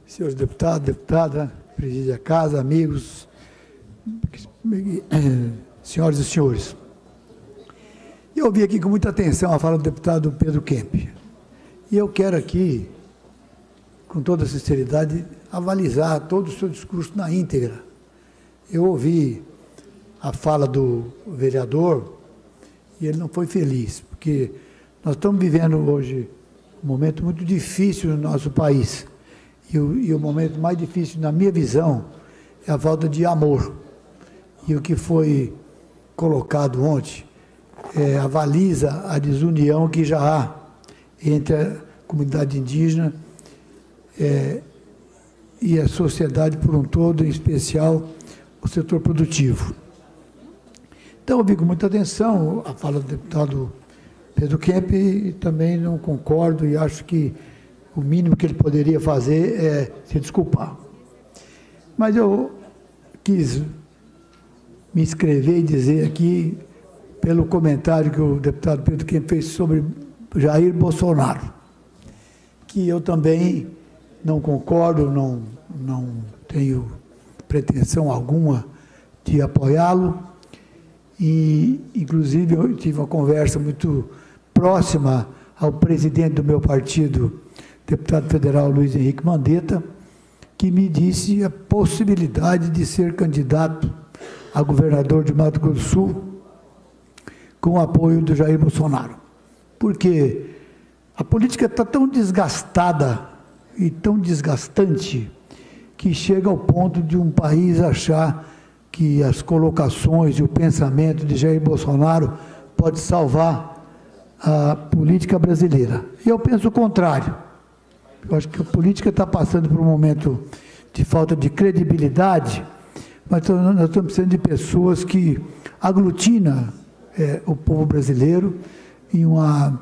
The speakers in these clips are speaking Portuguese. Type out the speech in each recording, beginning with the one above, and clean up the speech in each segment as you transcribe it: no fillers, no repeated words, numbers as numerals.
senhores deputados, deputada, preside a casa, amigos, senhoras e senhores. Eu ouvi aqui com muita atenção a fala do deputado Pedro Kemp. E eu quero aqui, com toda sinceridade, avalizar todo o seu discurso na íntegra. Eu ouvi a fala do vereador e ele não foi feliz, porque nós estamos vivendo hoje um momento muito difícil no nosso país. E o momento mais difícil, na minha visão, é a falta de amor. E o que foi colocado ontem avaliza a desunião que já há entre a comunidade indígena e a sociedade por um todo, em especial o setor produtivo. Então, eu vi com muita atenção a fala do deputado Pedro Kemp e também não concordo e acho que o mínimo que ele poderia fazer é se desculpar. Mas eu quis me inscrever e dizer aqui, pelo comentário que o deputado Pedro Kemp fez sobre Jair Bolsonaro, que eu também não concordo, não tenho pretensão alguma de apoiá-lo. E, inclusive, eu tive uma conversa muito próxima ao presidente do meu partido, deputado federal Luiz Henrique Mandetta, que me disse a possibilidade de ser candidato a governador de Mato Grosso do Sul com o apoio do Jair Bolsonaro. Porque a política está tão desgastada e tão desgastante que chega ao ponto de um país achar que as colocações e o pensamento de Jair Bolsonaro pode salvar a política brasileira. E eu penso o contrário. Eu acho que a política está passando por um momento de falta de credibilidade, mas nós estamos precisando de pessoas que aglutinam o povo brasileiro em uma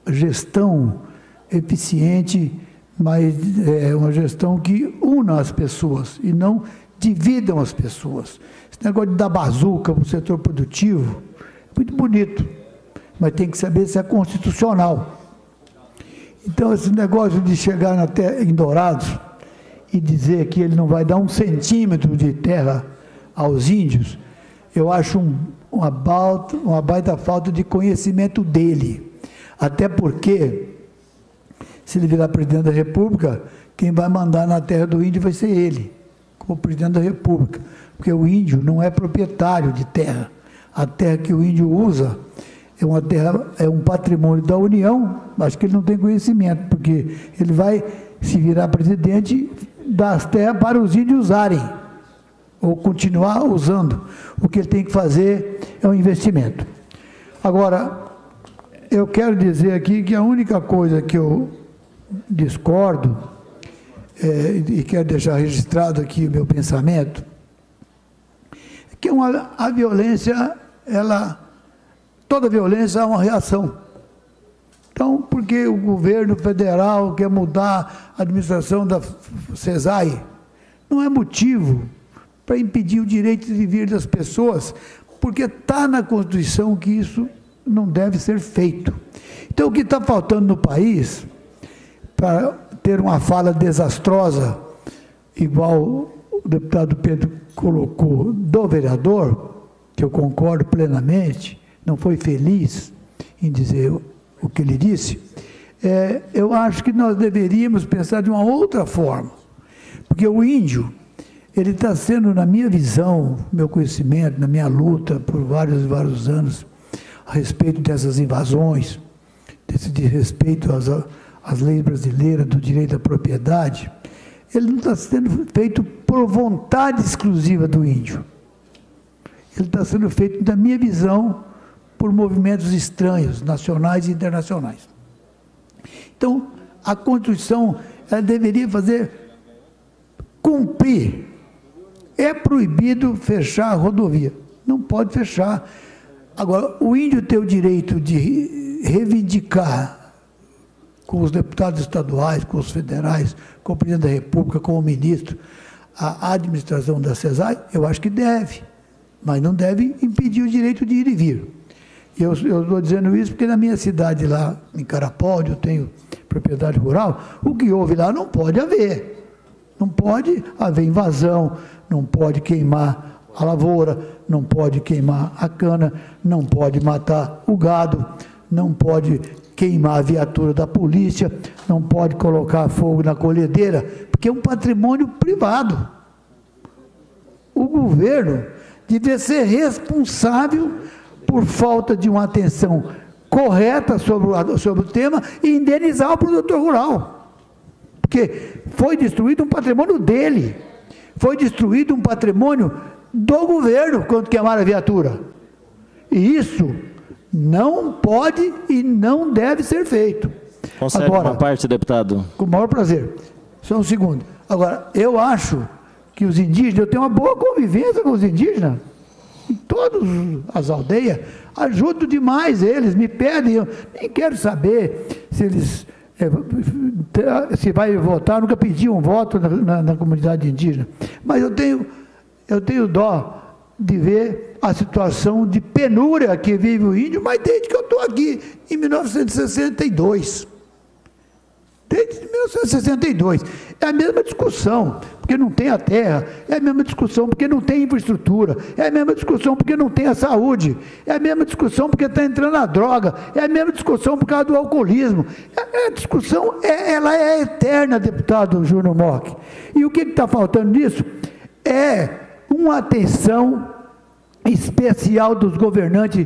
gestão eficiente, mas uma gestão que una as pessoas e não dividam as pessoas. Esse negócio de dar bazuca para o setor produtivo é muito bonito, mas tem que saber se é constitucional. Então, esse negócio de chegar em Dourados e dizer que ele não vai dar 1 centímetro de terra aos índios, eu acho uma baita falta de conhecimento dele. Até porque, se ele virar presidente da República, quem vai mandar na terra do índio vai ser ele, como presidente da República. Porque o índio não é proprietário de terra. A terra que o índio usa é um patrimônio da União, acho que ele não tem conhecimento, porque ele vai, se virar presidente, dar as terras para os índios usarem, ou continuar usando. O que ele tem que fazer é um investimento. Agora, eu quero dizer aqui que a única coisa que eu discordo, e quero deixar registrado aqui o meu pensamento, é que a violência, toda violência é uma reação. Então, porque o governo federal quer mudar a administração da CESAI, não é motivo para impedir o direito de vir das pessoas, porque está na Constituição que isso não deve ser feito. Então, o que está faltando no país, para ter uma fala desastrosa, igual o deputado Pedro colocou, do vereador, que eu concordo plenamente, não foi feliz em dizer o que ele disse, eu acho que nós deveríamos pensar de uma outra forma, porque o índio, ele está sendo, na minha visão, meu conhecimento, na minha luta por vários anos, a respeito dessas invasões, desse respeito às leis brasileiras, do direito à propriedade, ele não está sendo feito por vontade exclusiva do índio. Ele está sendo feito, na minha visão, por movimentos estranhos, nacionais e internacionais. Então, a Constituição, ela deveria cumprir. É proibido fechar a rodovia, não pode fechar. Agora, o índio tem o direito de reivindicar com os deputados estaduais, com os federais, com o presidente da República, com o ministro, a administração da CESAI, eu acho que deve, mas não deve impedir o direito de ir e vir. Eu estou dizendo isso porque na minha cidade lá, em Carapó, onde eu tenho propriedade rural, o que houve lá não pode haver. Não pode haver invasão, não pode queimar a lavoura, não pode queimar a cana, não pode matar o gado, não pode queimar a viatura da polícia, não pode colocar fogo na colhedeira, porque é um patrimônio privado. O governo devia ser responsável por falta de uma atenção correta sobre o tema e indenizar o produtor rural. Porque foi destruído um patrimônio dele, foi destruído um patrimônio do governo quando queimaram a viatura. E isso não pode e não deve ser feito. Concede uma parte, deputado? Com o maior prazer. Só um segundo. Agora, eu acho que os indígenas, eu tenho uma boa convivência com os indígenas, em todas as aldeias, ajudo demais eles, me pedem, eu nem quero saber se eles se vai votar, nunca pedi um voto na comunidade indígena, mas eu tenho dó de ver a situação de penúria que vive o índio, mas desde que eu estou aqui, em 1962. Desde 1962. É a mesma discussão, porque não tem a terra, é a mesma discussão porque não tem infraestrutura, é a mesma discussão porque não tem a saúde, é a mesma discussão porque está entrando a droga, é a mesma discussão por causa do alcoolismo. A discussão, ela é eterna, deputado Júnior Mock. E o que está faltando nisso? É uma atenção especial dos governantes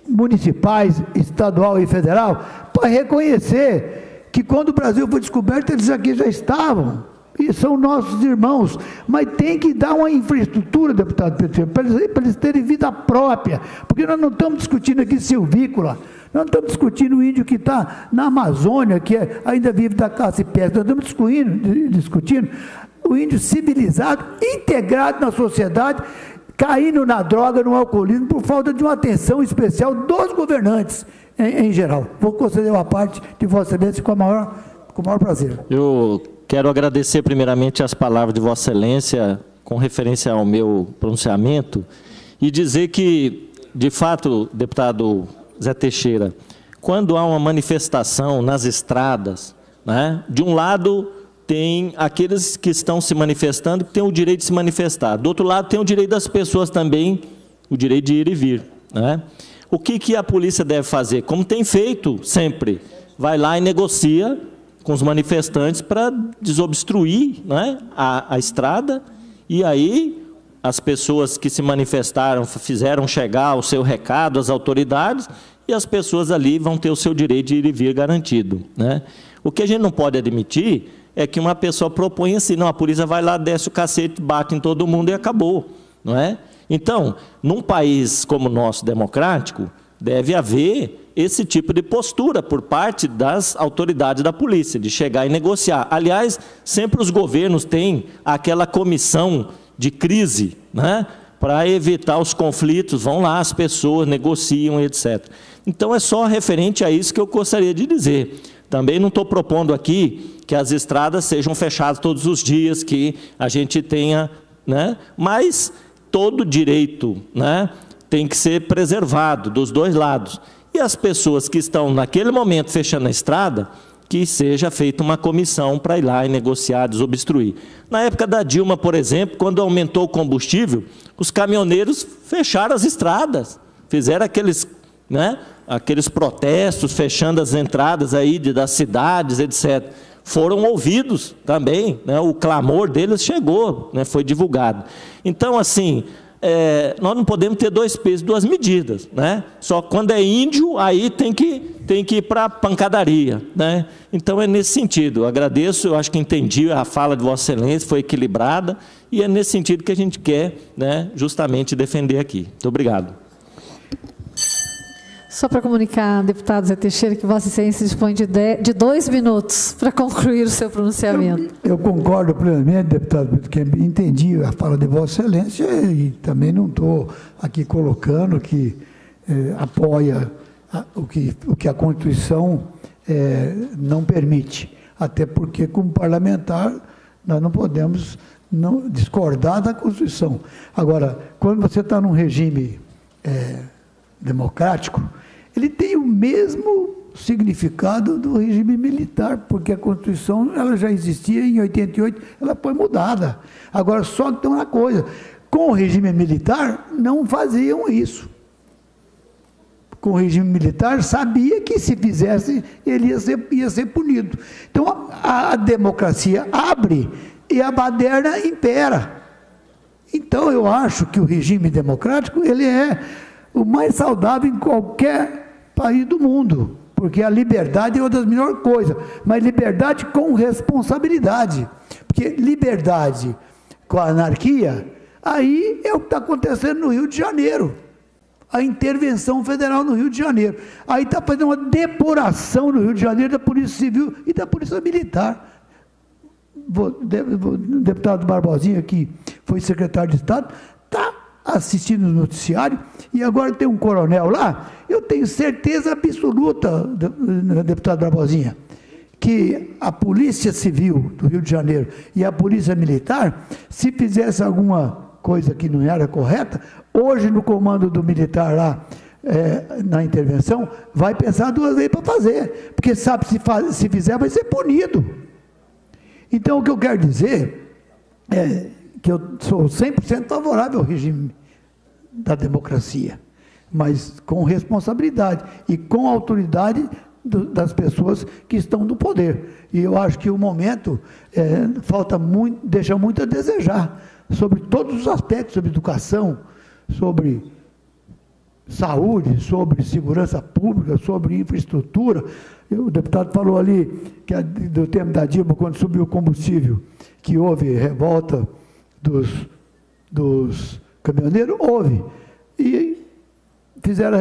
municipais, estadual e federal, para reconhecer que quando o Brasil foi descoberto, eles aqui já estavam, e são nossos irmãos, mas tem que dar uma infraestrutura, deputado Petro, para eles terem vida própria, porque nós não estamos discutindo aqui silvícola, nós não estamos discutindo o índio que está na Amazônia, que ainda vive da caça e pesca, nós estamos discutindo o índio civilizado, integrado na sociedade, caindo na droga, no alcoolismo, por falta de uma atenção especial dos governantes, em geral. Vou conceder uma parte de Vossa Excelência com o maior prazer. Eu quero agradecer primeiramente as palavras de Vossa Excelência com referência ao meu pronunciamento e dizer que, de fato, deputado Zé Teixeira, quando há uma manifestação nas estradas, né, de um lado tem aqueles que estão se manifestando que têm o direito de se manifestar, do outro lado tem o direito das pessoas também, o direito de ir e vir, né? O que a polícia deve fazer? Como tem feito sempre, vai lá e negocia com os manifestantes para desobstruir, né, a estrada, e aí as pessoas que se manifestaram fizeram chegar o seu recado às autoridades e as pessoas ali vão ter o seu direito de ir e vir garantido, né? O que a gente não pode admitir é que uma pessoa propõe assim, não, a polícia vai lá, desce o cacete, bate em todo mundo e acabou, não é? Então, num país como o nosso, democrático, deve haver esse tipo de postura por parte das autoridades da polícia, de chegar e negociar. Aliás, sempre os governos têm aquela comissão de crise, né, para evitar os conflitos, vão lá, as pessoas negociam, etc. Então, é só referente a isso que eu gostaria de dizer. Também não estou propondo aqui que as estradas sejam fechadas todos os dias, que a gente tenha, né, mas todo direito, né, tem que ser preservado dos dois lados. E as pessoas que estão naquele momento fechando a estrada, que seja feita uma comissão para ir lá e negociar, desobstruir. Na época da Dilma, por exemplo, quando aumentou o combustível, os caminhoneiros fecharam as estradas, fizeram aqueles, né, aqueles protestos, fechando as entradas aí das cidades, etc. Foram ouvidos também, né, o clamor deles chegou, né, foi divulgado. Então, assim, nós não podemos ter dois pesos, duas medidas, né? Só quando é índio, aí tem que ir para a pancadaria, né? Então, é nesse sentido. Eu agradeço, eu acho que entendi a fala de Vossa Excelência, foi equilibrada, e é nesse sentido que a gente quer, né, justamente defender aqui. Muito obrigado. Só para comunicar, deputado Zé Teixeira, que Vossa Excelência dispõe de 2 minutos para concluir o seu pronunciamento. Eu concordo plenamente, deputado, porque entendi a fala de Vossa Excelência e também não estou aqui colocando que apoia o que a Constituição não permite. Até porque, como parlamentar, nós não podemos discordar da Constituição. Agora, quando você está num regime democrático, ele tem o mesmo significado do regime militar, porque a Constituição ela já existia em 88, ela foi mudada. Agora, só que tem uma coisa, com o regime militar não faziam isso. Com o regime militar, sabia que se fizesse, ele ia ser punido. Então, a democracia abre e a baderna impera. Então, eu acho que o regime democrático, ele é o mais saudável em qualquer país do mundo, porque a liberdade é uma das melhores coisas, mas liberdade com responsabilidade, porque liberdade com a anarquia, aí é o que está acontecendo no Rio de Janeiro. A intervenção federal no Rio de Janeiro. Aí está fazendo uma depuração no Rio de Janeiro da Polícia Civil e da Polícia Militar. O deputado Barbosinha, que foi secretário de Estado, está assistindo o noticiário, e agora tem um coronel lá, eu tenho certeza absoluta, deputado Barbosinha, que a Polícia Civil do Rio de Janeiro e a Polícia Militar, se fizesse alguma coisa que não era correta, hoje no comando do militar lá, na intervenção, vai pensar duas vezes para fazer, porque sabe, se fizer vai ser punido. Então o que eu quero dizer é que eu sou 100% favorável ao regime da democracia, mas com responsabilidade e com autoridade das pessoas que estão no poder. E eu acho que o momento deixa muito a desejar, sobre todos os aspectos, sobre educação, sobre saúde, sobre segurança pública, sobre infraestrutura. O deputado falou ali que do tempo da Dilma, quando subiu o combustível, que houve revolta dos caminhoneiros, houve. E fizeram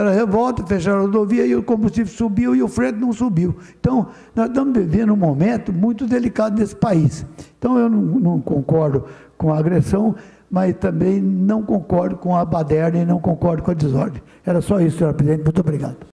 a revolta, fecharam a rodovia e o combustível subiu e o frete não subiu. Então, nós estamos vivendo um momento muito delicado nesse país. Então, eu não concordo com a agressão, mas também não concordo com a baderna e não concordo com a desordem. Era só isso, senhor presidente. Muito obrigado.